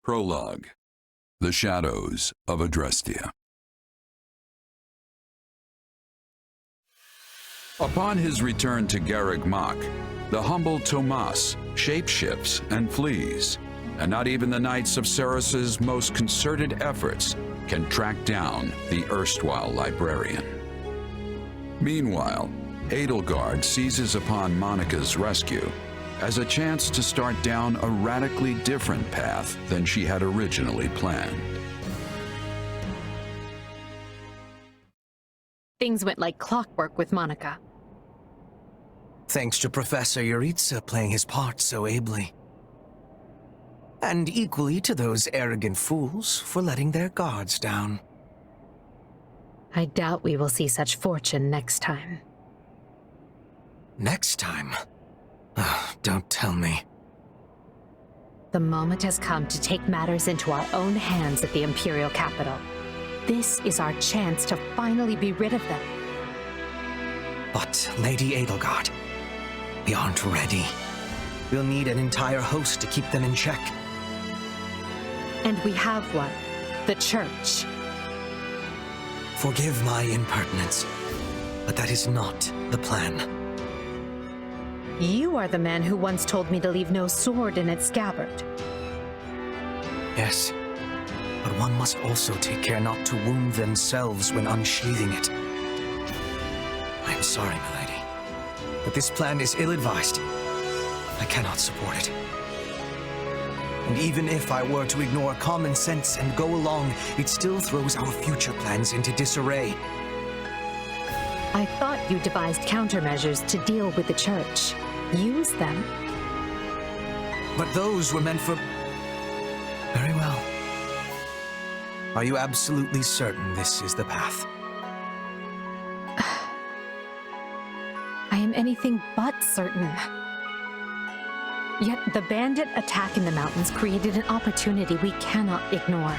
Prologue. The Shadows of Adrestia. Upon his return to Garreg Mach, the humble Tomas shapeshifts and flees, and not even the Knights of Ceras's most concerted efforts can track down the erstwhile librarian. Meanwhile, Edelgard seizes upon Monica's rescue as a chance to start down a radically different path than she had originally planned. Things went like clockwork with Monica. Thanks to Professor Yuritsa playing his part so ably. And equally to those arrogant fools for letting their guards down. I doubt we will see such fortune next time. Next time? Don't tell me. The moment has come to take matters into our own hands at the Imperial capital. This is our chance to finally be rid of them. But, Lady Edelgard, we aren't ready. We'll need an entire host to keep them in check. And we have one. The Church. Forgive my impertinence, but that is not the plan. You are the man who once told me to leave no sword in its scabbard. Yes, but one must also take care not to wound themselves when unsheathing it. I am sorry, milady, but this plan is ill-advised. I cannot support it. And even if I were to ignore common sense and go along, it still throws our future plans into disarray. I thought you devised countermeasures to deal with the Church. Use them. But those were meant for... Very well. Are you absolutely certain this is the path? I am anything but certain. Yet the bandit attack in the mountains created an opportunity we cannot ignore.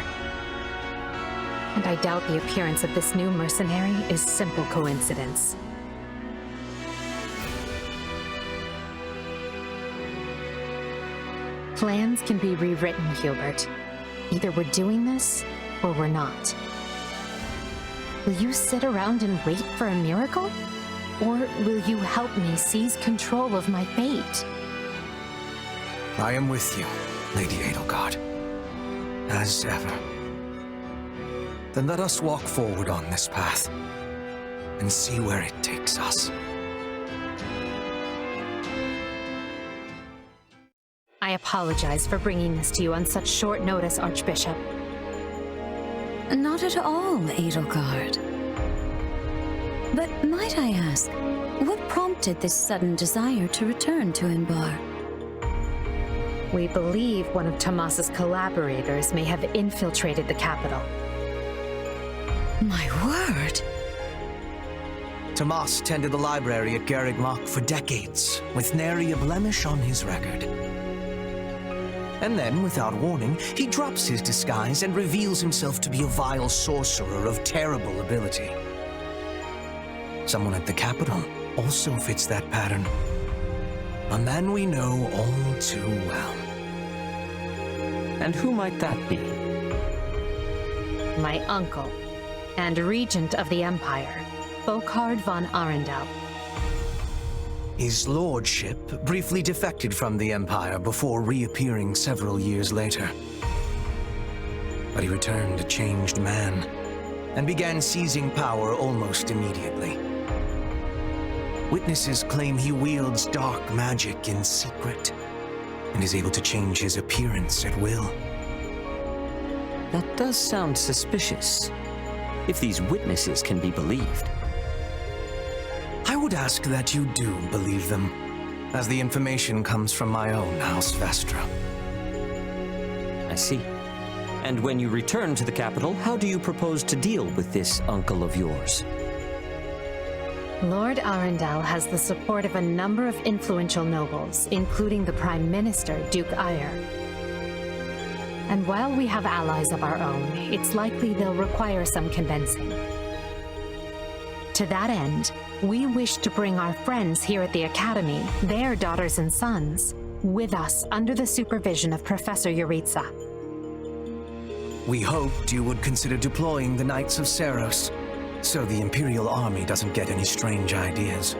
And I doubt the appearance of this new mercenary is simple coincidence. Plans can be rewritten, Hubert. Either we're doing this, or we're not. Will you sit around and wait for a miracle? Or will you help me seize control of my fate? I am with you, Lady Edelgard. As ever. Then let us walk forward on this path, and see where it takes us. I apologize for bringing this to you on such short notice, Archbishop. Not at all, Edelgard. But might I ask, what prompted this sudden desire to return to Imbar? We believe one of Tomas's collaborators may have infiltrated the capital. My word! Tomas tended the library at Garreg Mach for decades, with nary a blemish on his record. And then, without warning, he drops his disguise and reveals himself to be a vile sorcerer of terrible ability. Someone at the capital also fits that pattern. A man we know all too well. And who might that be? My uncle, and regent of the Empire, Bokhard von Arundel. His lordship briefly defected from the Empire before reappearing several years later. But he returned a changed man, and began seizing power almost immediately. Witnesses claim he wields dark magic in secret, and is able to change his appearance at will. That does sound suspicious, if these witnesses can be believed. I would ask that you do believe them, as the information comes from my own House Vestra. I see. And when you return to the capital, how do you propose to deal with this uncle of yours? Lord Arundel has the support of a number of influential nobles, including the Prime Minister, Duke Ayer. And while we have allies of our own, it's likely they'll require some convincing. To that end, we wish to bring our friends here at the Academy, their daughters and sons, with us under the supervision of Professor Yuritsa. We hoped you would consider deploying the Knights of Seros, so the Imperial Army doesn't get any strange ideas.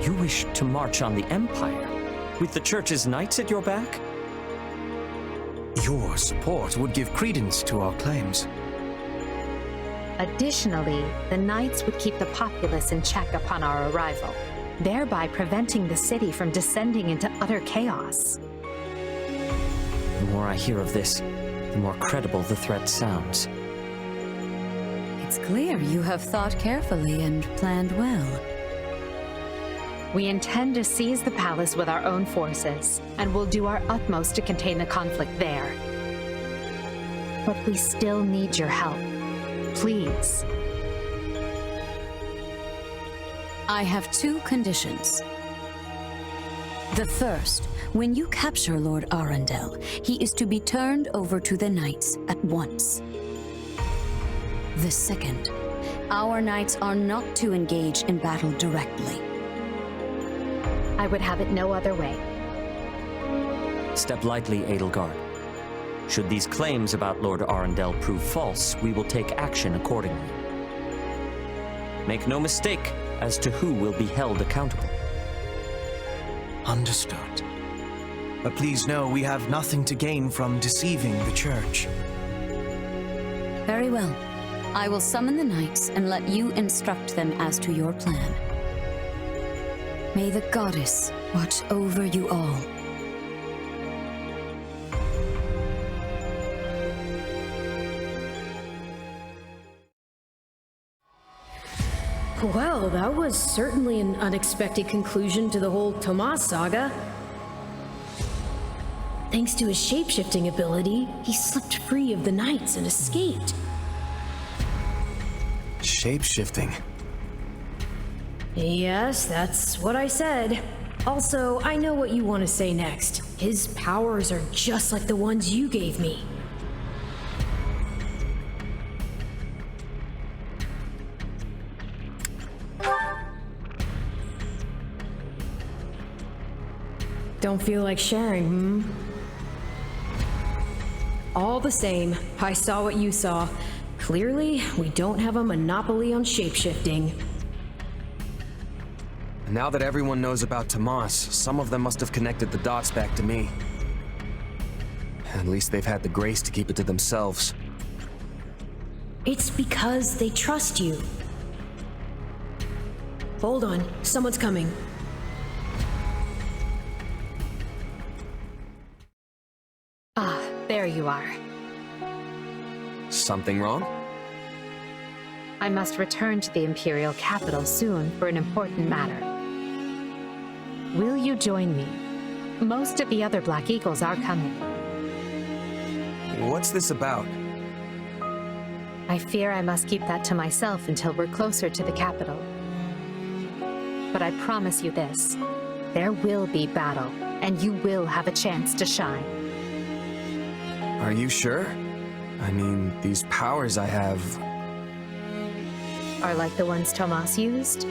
You wish to march on the Empire, with the Church's knights at your back? Your support would give credence to our claims. Additionally, the Knights would keep the populace in check upon our arrival, thereby preventing the city from descending into utter chaos. The more I hear of this, the more credible the threat sounds. It's clear you have thought carefully and planned well. We intend to seize the palace with our own forces, and will do our utmost to contain the conflict there. But we still need your help. Please. I have two conditions. The first, when you capture Lord Arundel, he is to be turned over to the Knights at once. The second, our Knights are not to engage in battle directly. I would have it no other way. Step lightly, Edelgard. Should these claims about Lord Arundel prove false, we will take action accordingly. Make no mistake as to who will be held accountable. Understood. But please know we have nothing to gain from deceiving the Church. Very well. I will summon the Knights and let you instruct them as to your plan. May the Goddess watch over you all. Well, that was certainly an unexpected conclusion to the whole Tomas saga. Thanks to his shape-shifting ability, he slipped free of the Knights and escaped. Shape-shifting. Yes, that's what I said. Also, I know what you want to say next. His powers are just like the ones you gave me. Don't feel like sharing, All the same, I saw what you saw. Clearly, we don't have a monopoly on shapeshifting. Now that everyone knows about Tomas, some of them must have connected the dots back to me. At least they've had the grace to keep it to themselves. It's because they trust you. Hold on, someone's coming. Ah, there you are. Something wrong? I must return to the Imperial capital soon for an important matter. Will you join me? Most of the other Black Eagles are coming. What's this about? I fear I must keep that to myself until we're closer to the capital. But I promise you this, there will be battle, and you will have a chance to shine. Are you sure? I mean, these powers I have... Are like the ones Tomas used?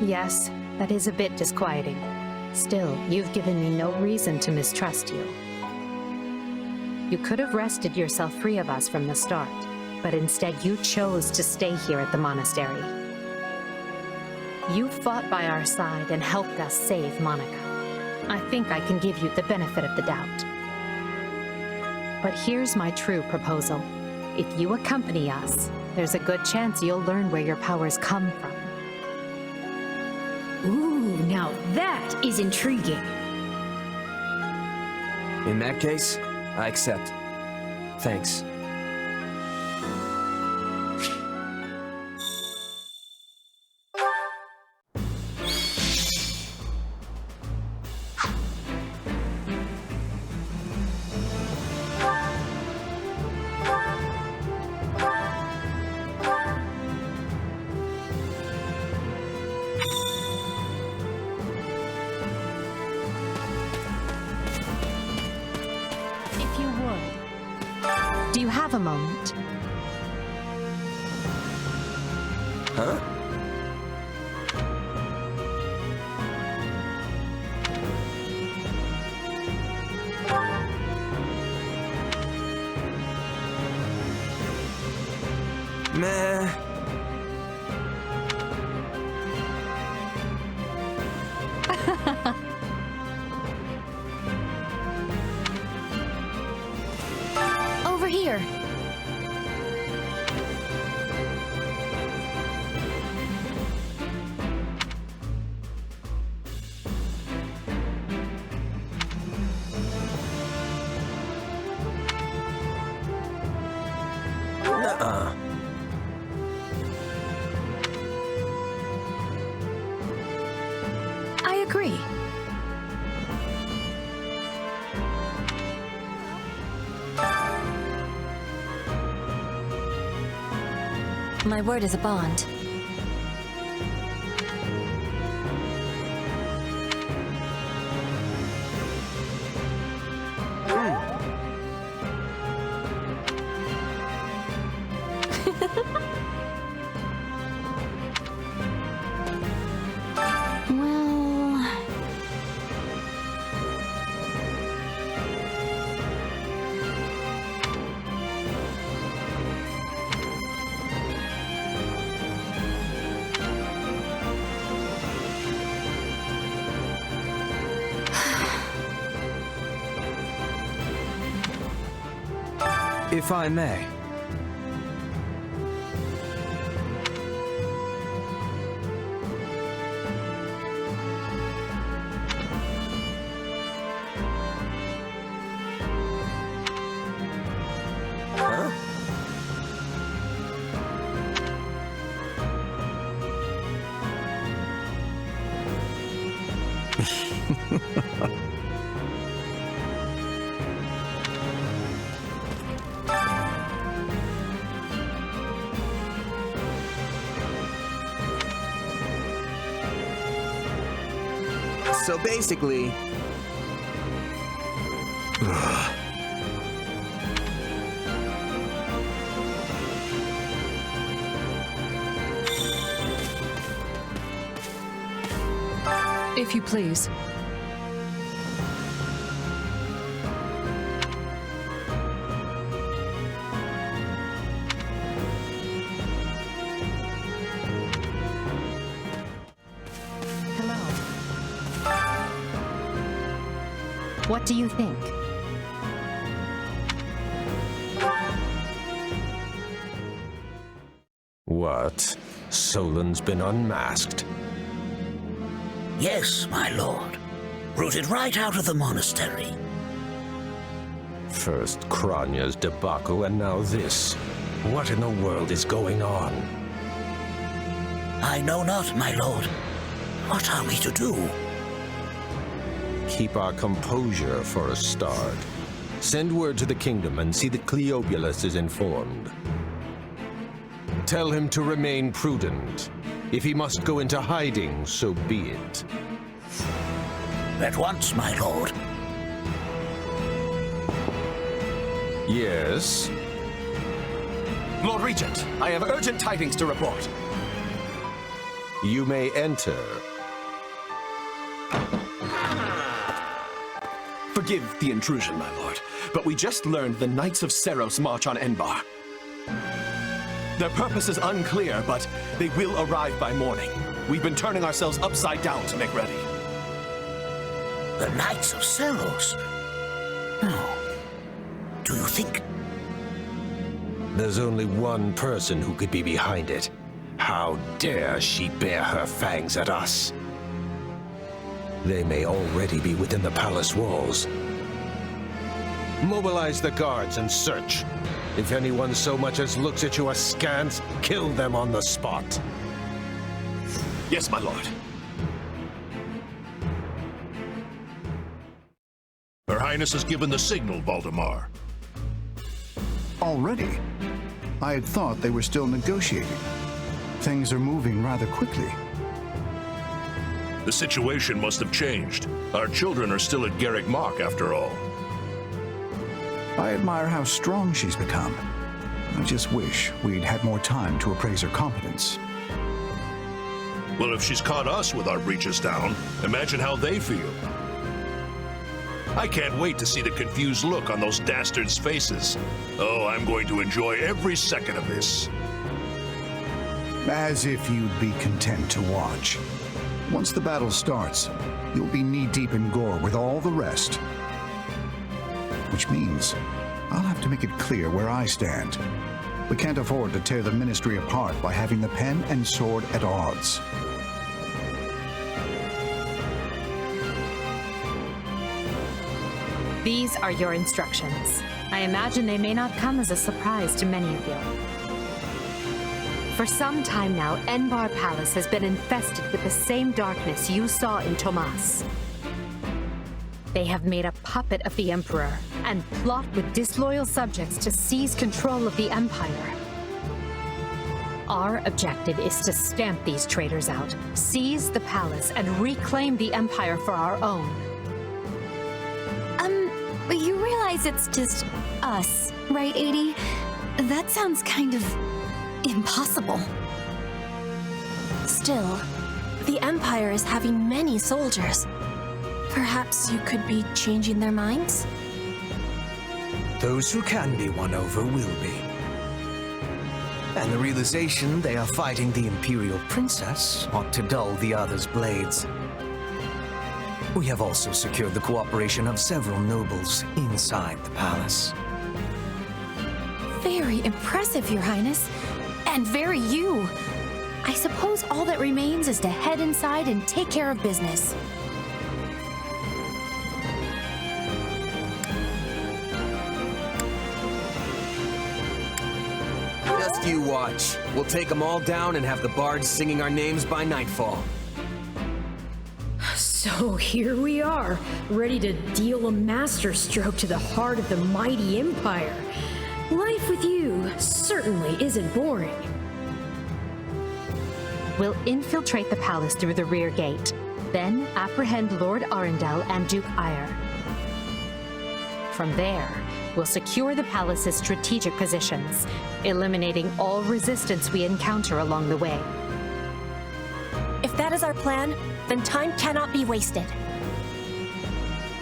Yes, that is a bit disquieting. Still, you've given me no reason to mistrust you. You could have wrested yourself free of us from the start, but instead you chose to stay here at the monastery. You fought by our side and helped us save Monica. I think I can give you the benefit of the doubt. But here's my true proposal. If you accompany us, there's a good chance you'll learn where your powers come from. Ooh, now that is intriguing. In that case, I accept. Thanks. If you would. Do you have a moment? Huh? Meh. Over here. I agree. My word is a bond. Well... If I may. Huh? So basically... If you please. Hello. What do you think? What? Solon's been unmasked? Yes, my lord. Rooted right out of the monastery. First Kranya's debacle and now this. What in the world is going on? I know not, my lord. What are we to do? Keep our composure for a start. Send word to the kingdom and see that Cleobulus is informed. Tell him to remain prudent. If he must go into hiding, so be it. At once, my lord. Yes? Lord Regent, I have urgent tidings to report. You may enter. Forgive the intrusion, my lord, but we just learned the Knights of Seros march on Enbar. Their purpose is unclear, but they will arrive by morning. We've been turning ourselves upside down to make ready. The Knights of Seros? No. Do you think... There's only one person who could be behind it. How dare she bare her fangs at us? They may already be within the palace walls. Mobilize the guards and search. If anyone so much as looks at you askance, kill them on the spot. Yes, my lord. Her Highness has given the signal, Valdemar. Already? I had thought they were still negotiating. Things are moving rather quickly. The situation must have changed. Our children are still at Garrick Mach, after all. I admire how strong she's become. I just wish we'd had more time to appraise her competence. Well, if she's caught us with our breeches down, imagine how they feel. I can't wait to see the confused look on those dastards' faces. Oh, I'm going to enjoy every second of this. As if you'd be content to watch. Once the battle starts, you'll be knee-deep in gore with all the rest. Which means I'll have to make it clear where I stand. We can't afford to tear the Ministry apart by having the pen and sword at odds. These are your instructions. I imagine they may not come as a surprise to many of you. For some time now, Enbar Palace has been infested with the same darkness you saw in Tomas. They have made a puppet of the Emperor and plot with disloyal subjects to seize control of the Empire. Our objective is to stamp these traitors out, seize the palace, and reclaim the Empire for our own. You realize it's just us, right, 80? That sounds kind of impossible. Still, the Empire is having many soldiers. Perhaps you could be changing their minds? Those who can be won over will be. And the realization they are fighting the Imperial Princess ought to dull the others' blades. We have also secured the cooperation of several nobles inside the palace. Very impressive, Your Highness. And very you. I suppose all that remains is to head inside and take care of business. Just you watch. We'll take them all down and have the bards singing our names by nightfall. So here we are, ready to deal a masterstroke to the heart of the mighty Empire. Life with you certainly isn't boring. We'll infiltrate the palace through the rear gate, then apprehend Lord Arundel and Duke Ire. From there, we'll secure the palace's strategic positions, eliminating all resistance we encounter along the way. If that is our plan, then time cannot be wasted.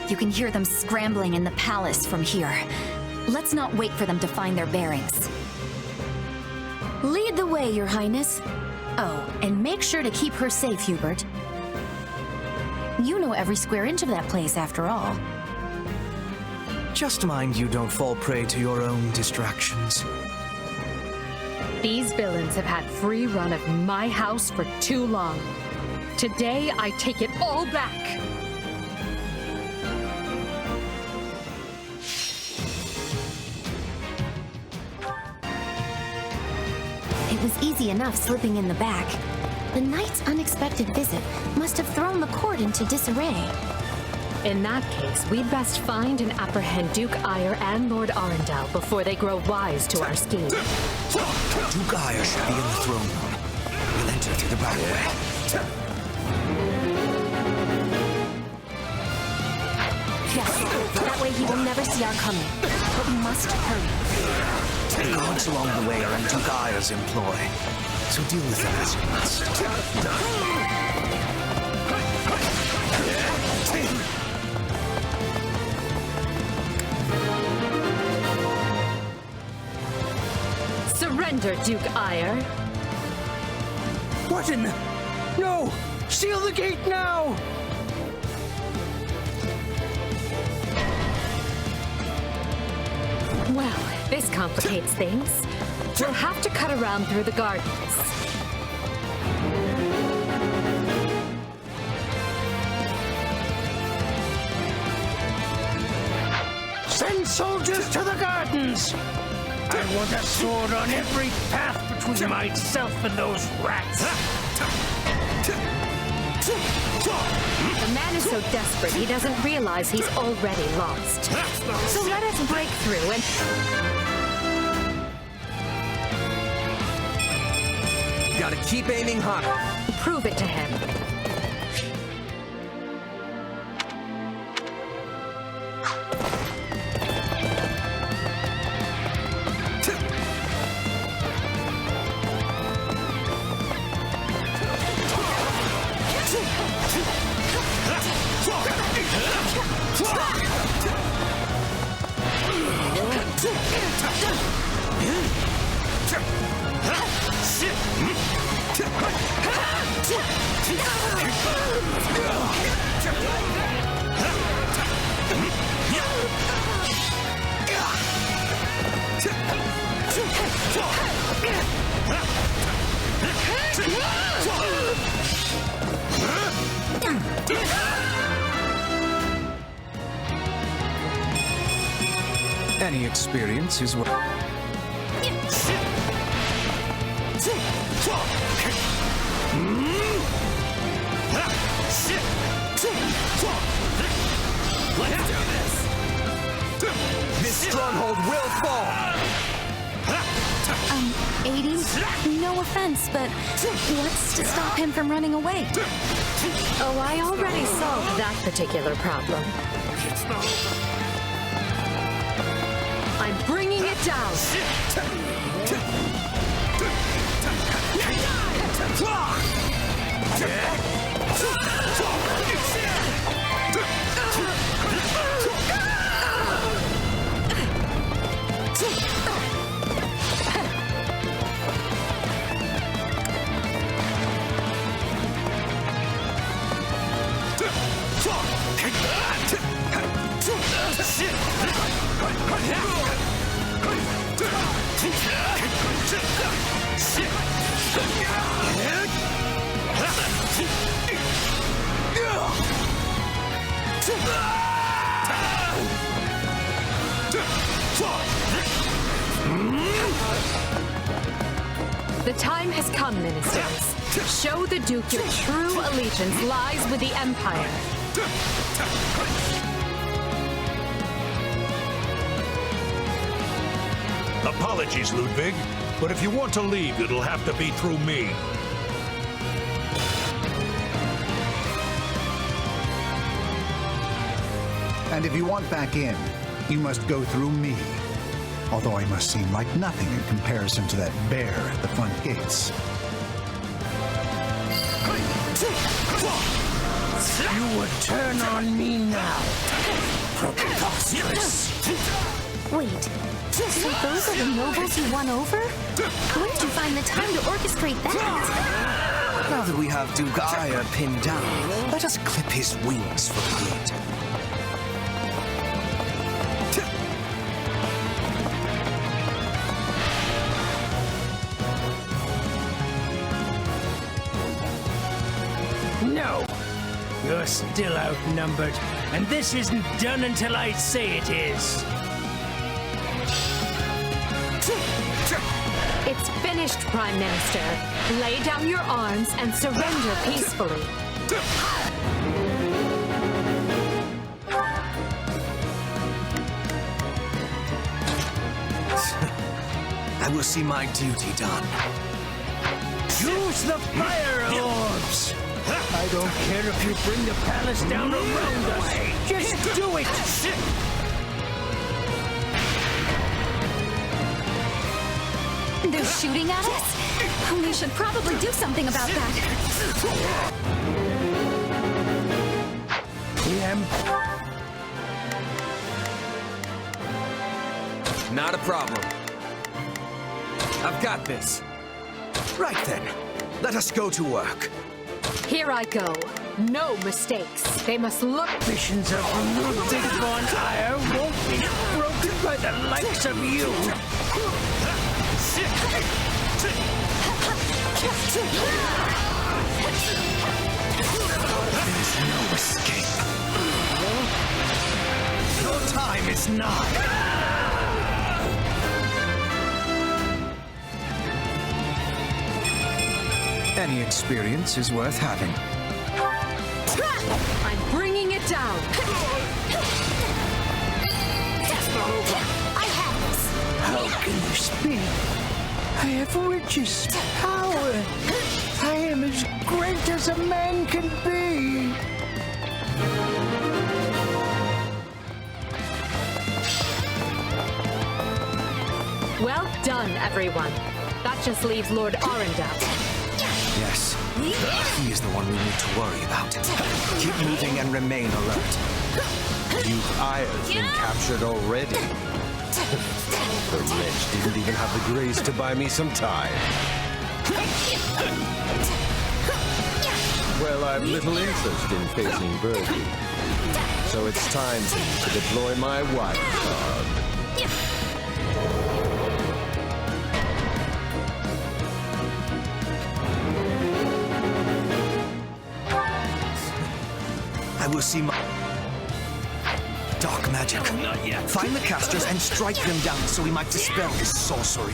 You can hear them scrambling in the palace from here. Let's not wait for them to find their bearings. Lead the way, Your Highness. Oh, and make sure to keep her safe, Hubert. You know every square inch of that place, after all. Just mind you don't fall prey to your own distractions. These villains have had free run of my house for too long. Today, I take it all back. It was easy enough slipping in the back. The knight's unexpected visit must have thrown the court into disarray. In that case, we'd best find and apprehend Duke Ire and Lord Arundel before they grow wise to our scheme. Duke Ire should be in the throne room. We'll enter through the back way. Yes, that way he will never see our coming. But we must hurry. The guards along the way are in Duke Ire's employ, so deal with them as you must. Surrender, Duke Ire. What in the... No! Seal the gate now! Well, this complicates things. We'll have to cut around through the gardens. Send soldiers to the gardens! I want a sword on every path between myself and those rats. The man is so desperate he doesn't realize he's already lost. So let us break through and... Gotta keep aiming high. prove it to him. Any experience is what... Let's do this! This stronghold will fall! 80? No offense, but what's to stop him from running away? Oh, I already solved that particular problem. I'm bringing it down. The time has come, ministers. Show the Duke your true allegiance lies with the Empire. Apologies, Ludwig, but if you want to leave, it'll have to be through me. And if you want back in, you must go through me. Although I must seem like nothing in comparison to that bear at the front gates. You would turn on me now. Preposterous. Wait, so those are the nobles you won over? When did you find the time to orchestrate that? Now that we have Duke Aya pinned down, let us clip his wings for good. No! You're still outnumbered, and this isn't done until I say it is. It's finished, Prime Minister. Lay down your arms and surrender peacefully. I will see my duty done. Use the fire orbs! I don't care if you bring the palace down around us. Just do it! They're shooting at us? We should probably do something about that. Not a problem. I've got this. Right then, let us go to work. Here I go. No mistakes. They must look... Visions of Ludwig von Aya won't be broken by the likes of you. There's no escape. Your time is nigh. Any experience is worth having. I'm bringing it down. I have this. How can you speak? I have riches, power. I am as great as a man can be. Well done, everyone. That just leaves Lord Arundel. Yes, he is the one we need to worry about. Keep moving and remain alert. Duke Aya's been captured already. The wretch didn't even have the grace to buy me some time. Well, I've little interest in facing Birdie. So it's time to deploy my wild card. I will see my... Dark magic. Not yet. Find the casters and strike them down so we might dispel this sorcery.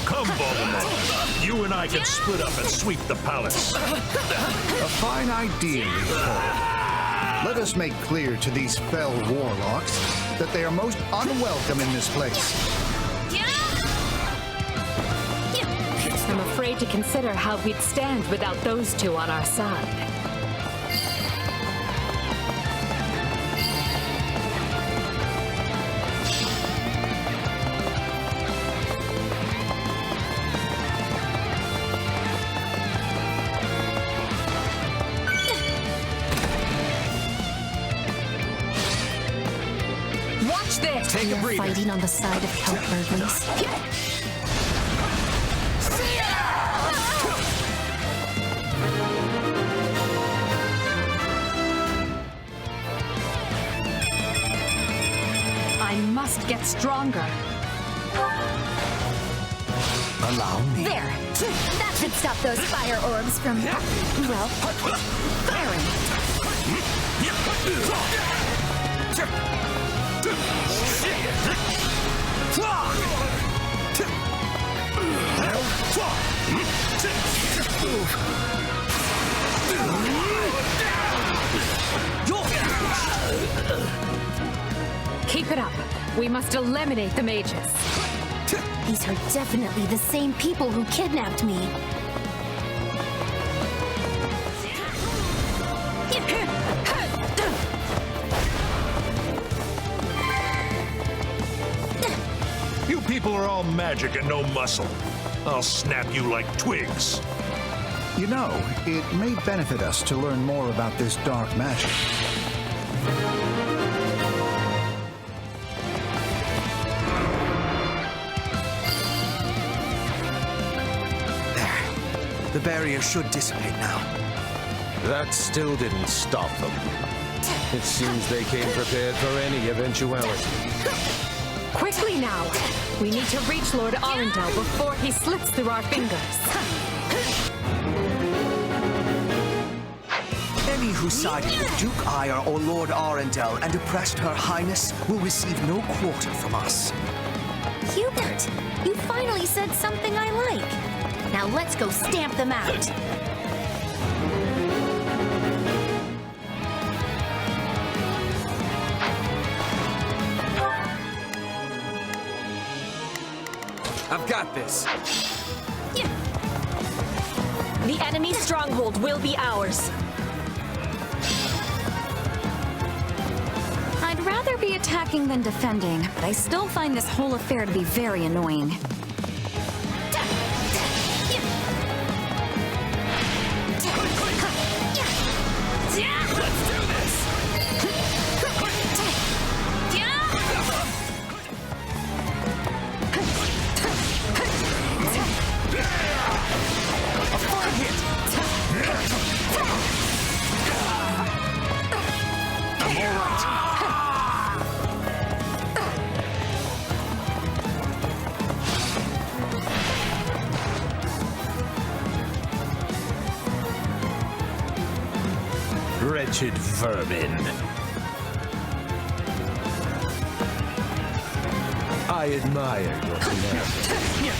Come, Voldemort. You and I can split up and sweep the palace. A fine idea, Leopold. Let us make clear to these fell warlocks that they are most unwelcome in this place. I'm afraid to consider how we'd stand without those two on our side. Watch this! Take a breather. Fighting on the side of Count Burgley's. I must get stronger. Allow me. There! That should stop those fire orbs from, well, firing. Keep it up. We must eliminate the mages. These are definitely the same people who kidnapped me. You people are all magic and no muscle. I'll snap you like twigs. You know, it may benefit us to learn more about this dark magic. There. The barrier should dissipate now. That still didn't stop them. It seems they came prepared for any eventuality. Quickly now! We need to reach Lord Arundel before he slips through our fingers. Any who sided with Duke Ire or Lord Arundel and oppressed Her Highness will receive no quarter from us. Hubert, you finally said something I like. Now let's go stamp them out. I've got this. The enemy's stronghold will be ours. I'd rather be attacking than defending, but I still find this whole affair to be very annoying. Let's do this! A fire hit! I'm all right. Wretched vermin. I admire your tenacity.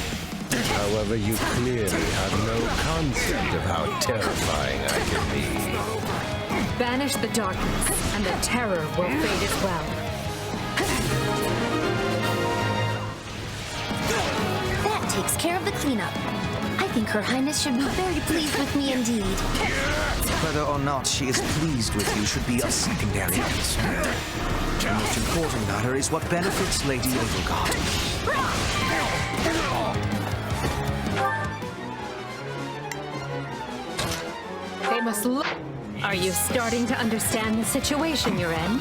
However, you clearly have no concept of how terrifying I can be. Banish the darkness, and the terror will fade as well. That takes care of the cleanup. I think Her Highness should be very pleased with me indeed. Whether or not she is pleased with you should be a secondary concern. The most important matter is what benefits Lady Edelgard. They must look. Are you starting to understand the situation you're in?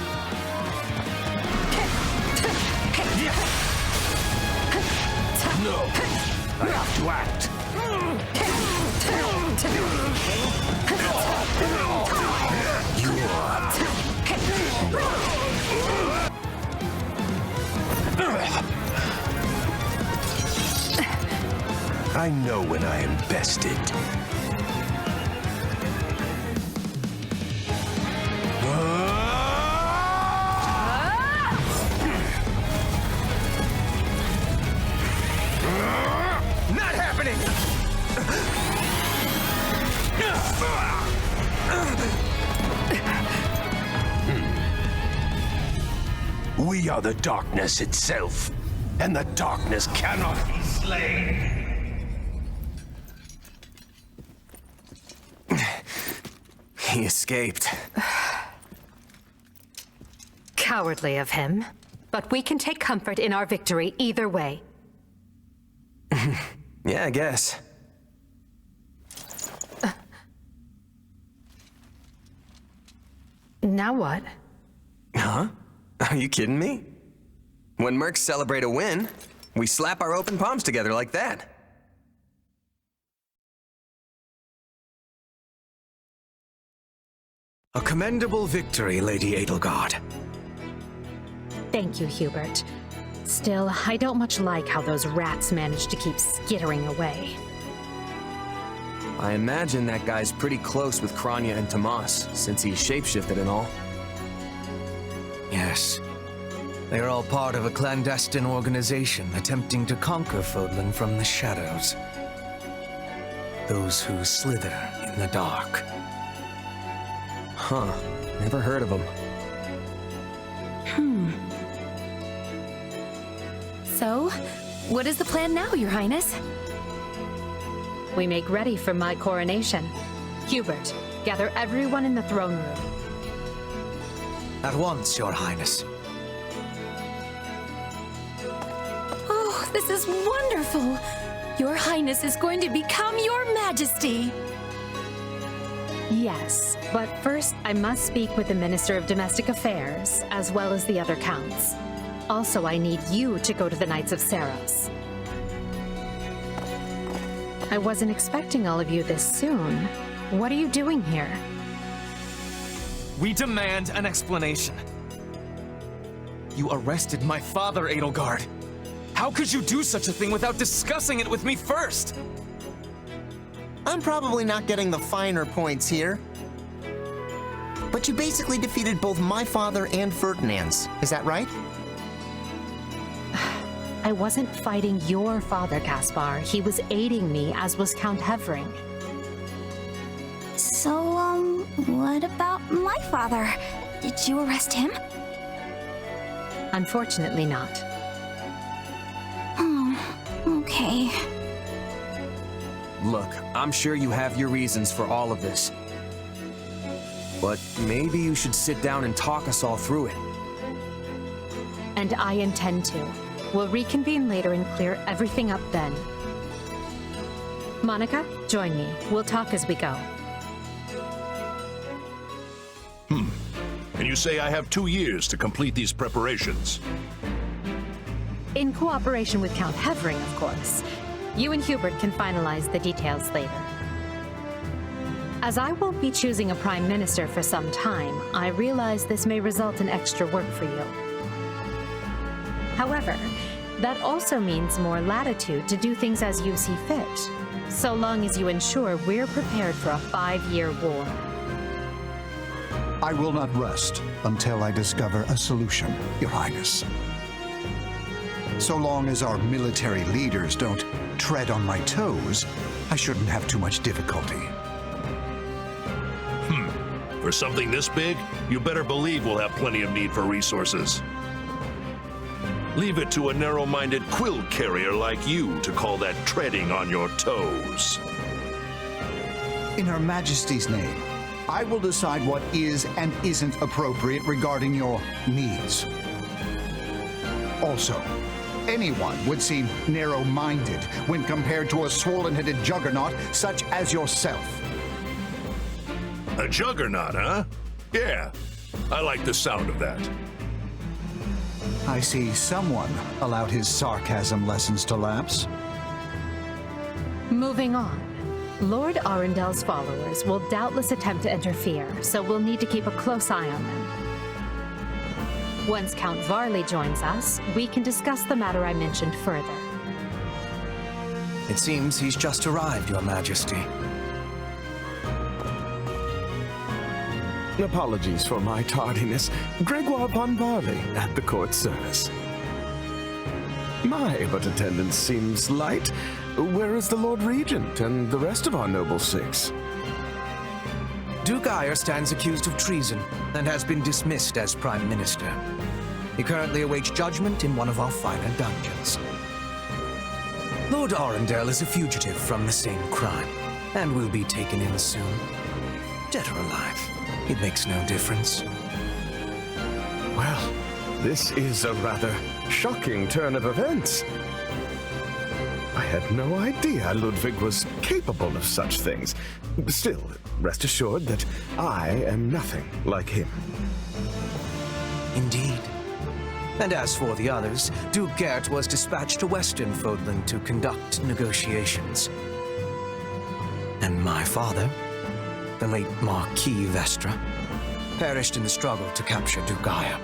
No, I have to act. I know when I am bested. Not happening! We are the darkness itself, and the darkness cannot be slain. He escaped. Cowardly of him. But we can take comfort in our victory either way. Yeah, I guess. Now what? Huh? Are you kidding me? When mercs celebrate a win, we slap our open palms together like that. A commendable victory, Lady Edelgard. Thank you, Hubert. Still, I don't much like how those rats managed to keep skittering away. I imagine that guy's pretty close with Kranya and Tomas, since he's shapeshifted and all. Yes. They're all part of a clandestine organization attempting to conquer Fodlan from the shadows. Those who slither in the dark. Huh. Never heard of them. So, what is the plan now, Your Highness? We make ready for my coronation. Hubert, gather everyone in the throne room. At once, Your Highness. Oh, this is wonderful! Your Highness is going to become Your Majesty! Yes, but first I must speak with the Minister of Domestic Affairs, as well as the other counts. Also, I need you to go to the Knights of Seros. I wasn't expecting all of you this soon. What are you doing here? We demand an explanation. You arrested my father, Edelgard. How could you do such a thing without discussing it with me first? I'm probably not getting the finer points here. But you basically defeated both my father and Ferdinand's, is that right? I wasn't fighting your father, Caspar. He was aiding me, as was Count Hevering. So, what about my father? Did you arrest him? Unfortunately not. Oh, okay. Look, I'm sure you have your reasons for all of this. But maybe you should sit down and talk us all through it. And I intend to. We'll reconvene later and clear everything up then. Monica, join me. We'll talk as we go. And you say I have 2 years to complete these preparations? In cooperation with Count Hevering, of course. You and Hubert can finalize the details later. As I won't be choosing a prime minister for some time, I realize this may result in extra work for you. However, that also means more latitude to do things as you see fit, so long as you ensure we're prepared for a 5-year war. I will not rest until I discover a solution, Your Highness. So long as our military leaders don't tread on my toes, I shouldn't have too much difficulty. For something this big, you better believe we'll have plenty of need for resources. Leave it to a narrow-minded quill carrier like you to call that treading on your toes. In Her Majesty's name, I will decide what is and isn't appropriate regarding your needs. Also, anyone would seem narrow-minded when compared to a swollen-headed juggernaut such as yourself. A juggernaut, huh? Yeah, I like the sound of that. I see someone allowed his sarcasm lessons to lapse. Moving on. Lord Arendel's followers will doubtless attempt to interfere, so we'll need to keep a close eye on them. Once Count Varley joins us, we can discuss the matter I mentioned further. It seems he's just arrived, Your Majesty. Apologies for my tardiness. Gregoire von Varley at the court service. My, but attendance seems light. Where is the Lord Regent and the rest of our noble six? Duke Ire stands accused of treason and has been dismissed as Prime Minister. He currently awaits judgment in one of our finer dungeons. Lord Arundel is a fugitive from the same crime, and will be taken in soon. Dead or alive, it makes no difference. Well, this is a rather shocking turn of events. I had no idea Ludwig was capable of such things. Still, rest assured that I am nothing like him. Indeed. And as for the others, Duke Gert was dispatched to Western Fodland to conduct negotiations. And my father, the late Marquis Vestra, perished in the struggle to capture Duke Ire.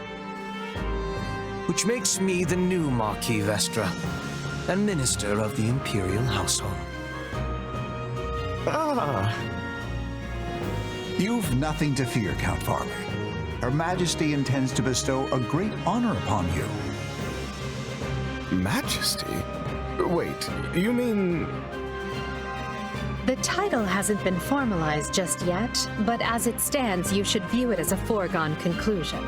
Which makes me the new Marquis Vestra, and Minister of the Imperial Household. Ah! You've nothing to fear, Count Varley. Her Majesty intends to bestow a great honor upon you. Majesty? Wait, you mean... The title hasn't been formalized just yet, but as it stands, you should view it as a foregone conclusion.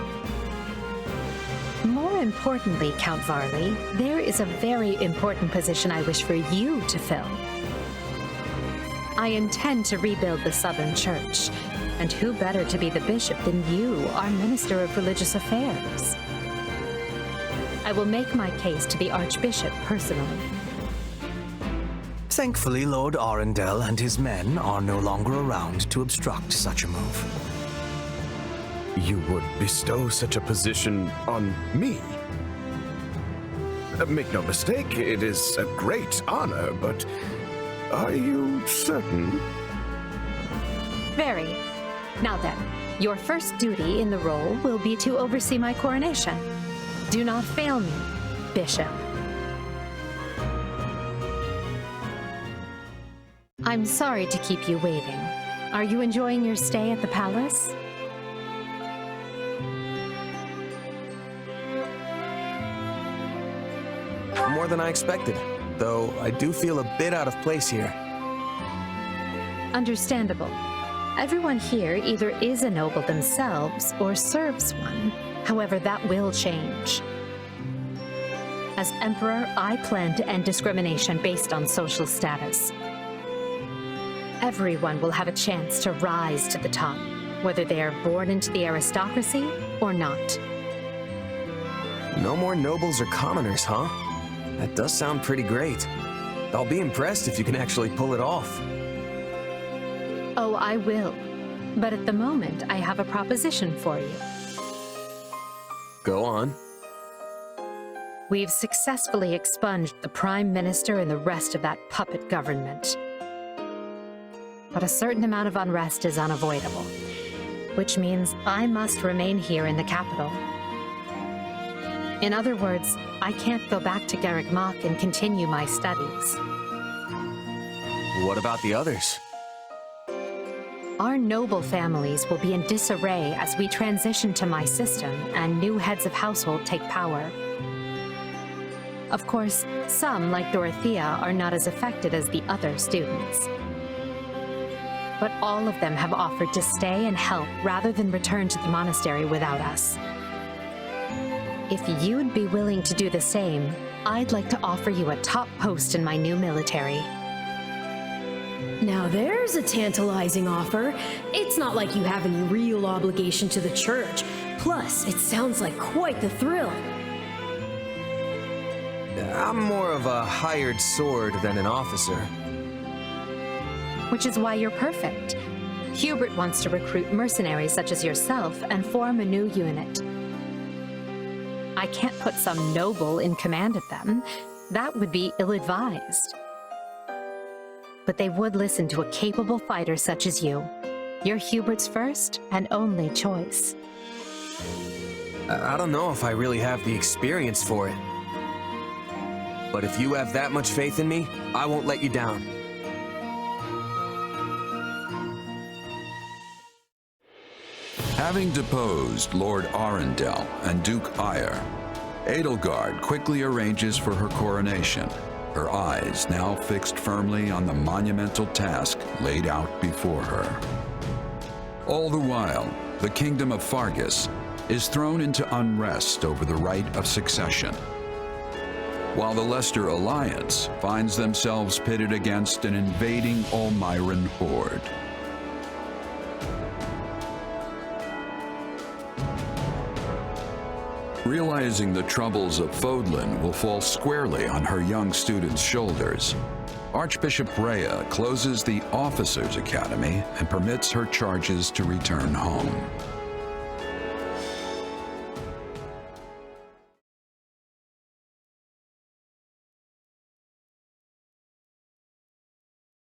More importantly, Count Varley, there is a very important position I wish for you to fill. I intend to rebuild the Southern Church, and who better to be the bishop than you, our Minister of Religious Affairs? I will make my case to the Archbishop personally. Thankfully, Lord Arundel and his men are no longer around to obstruct such a move. You would bestow such a position on me? Make no mistake, it is a great honor, but are you certain? Very. Now then, your first duty in the role will be to oversee my coronation. Do not fail me, Bishop. I'm sorry to keep you waiting. Are you enjoying your stay at the palace? More than I expected, though I do feel a bit out of place here. Understandable. Everyone here either is a noble themselves or serves one. However, that will change. As Emperor, I plan to end discrimination based on social status. Everyone will have a chance to rise to the top, whether they are born into the aristocracy or not. No more nobles or commoners, huh? That does sound pretty great. I'll be impressed if you can actually pull it off. Oh, I will. But at the moment, I have a proposition for you. Go on. We've successfully expunged the Prime Minister and the rest of that puppet government. But a certain amount of unrest is unavoidable, which means I must remain here in the capital. In other words, I can't go back to Garreg Mach and continue my studies. What about the others? Our noble families will be in disarray as we transition to my system and new heads of household take power. Of course, some, like Dorothea, are not as affected as the other students. But all of them have offered to stay and help rather than return to the monastery without us. If you'd be willing to do the same, I'd like to offer you a top post in my new military. Now there's a tantalizing offer. It's not like you have any real obligation to the church. Plus, it sounds like quite the thrill. I'm more of a hired sword than an officer. Which is why you're perfect. Hubert wants to recruit mercenaries such as yourself and form a new unit. I can't put some noble in command of them. That would be ill-advised. but they would listen to a capable fighter such as you. You're Hubert's first and only choice. I don't know if I really have the experience for it. But if you have that much faith in me, I won't let you down. Having deposed Lord Arundel and Duke Aegir, Edelgard quickly arranges for her coronation, her eyes now fixed firmly on the monumental task laid out before her. All the while, the kingdom of Fargus is thrown into unrest over the right of succession, while the Leicester Alliance finds themselves pitted against an invading Almiran horde. Realizing the troubles of Fodlan will fall squarely on her young students' shoulders, Archbishop Rhea closes the Officers' Academy and permits her charges to return home.